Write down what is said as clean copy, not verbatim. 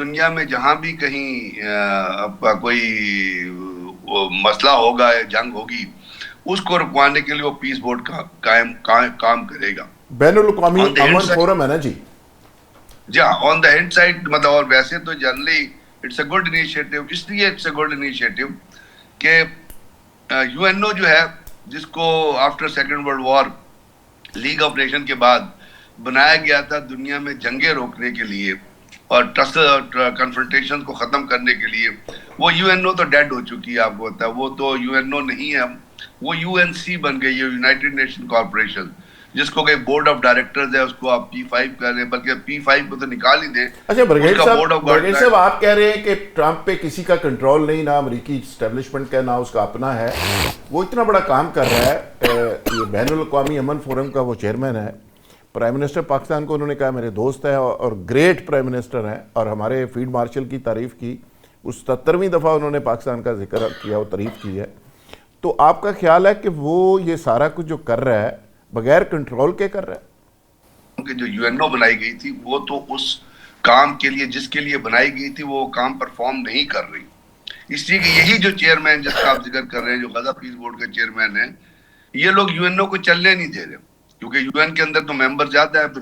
दुनिया में जहां भी कहीं आपका कोई मसला होगा या जंग होगी, उसको रुकवाने के लिए वो पीस बोर्ड का काम करेगा। बैनुल अक़वामी ऑन द हैंड अमन साइड, फोरम है ना जी। जी ऑन द हैंड साइड मतलब, और वैसे तो generally it's a good initiative. इसलिए इट्स अ गुड इनिशिएटिव कि यूएनओ जो है, जिसको after second world war league of nation के बाद बनाया गया था दुनिया में जंगे रोकने के लिए और कन्फ्रंटेशन को खत्म करने के लिए, वो यूएनओ तो डेड हो चुकी है, आपको पता है। वो तो यूएनओ नहीं है, वो यूएनसी बन गई है, यूनाइटेड नेशन कॉर्पोरेशन, जिसको के बोर्ड ऑफ डायरेक्टर्स है, उसको आप P5 कर रहे हैं, बल्कि P5 को तो निकाल ही दे। अच्छा उसका बोर्ड ऑफ बरगेट साहब, आप कह रहे हैं कि ट्रंप पे किसी का कंट्रोल नहीं, ना अमेरिकी इस्टेब्लिशमेंट का, ना उसका अपना है। वो इतना बड़ा काम कर रहा है। ये बैनुल अक़वामी अमन फोरम का वो चेयरमैन है। प्राइम मिनिस्टर पाकिस्तान को उन्होंने कहा मेरे दोस्त है और ग्रेट प्राइम मिनिस्टर हैं, और हमारे फील्ड मार्शल की तारीफ़ की। उस 77वीं दफ़ा उन्होंने पाकिस्तान का जिक्र किया, वो तारीफ़ की है। तो आपका ख्याल है कि वो ये सारा कुछ जो कर रहा है बगैर कंट्रोल के कर रहा है? कि जो यूएनओ बनाई गई थी, वो तो उस काम के लिए जिसके लिए बनाई गई थी, वो काम परफॉर्म नहीं कर रही। इसलिए कि यही जो चेयरमैन जिसका आप जिक्र कर रहे हैं, जो गजा पीस बोर्ड के चेयरमैन है, ये लोग यूएनओ को चलने नहीं दे रहे, क्योंकि यूएन के अंदर तो मेंबर ज्यादा है, तो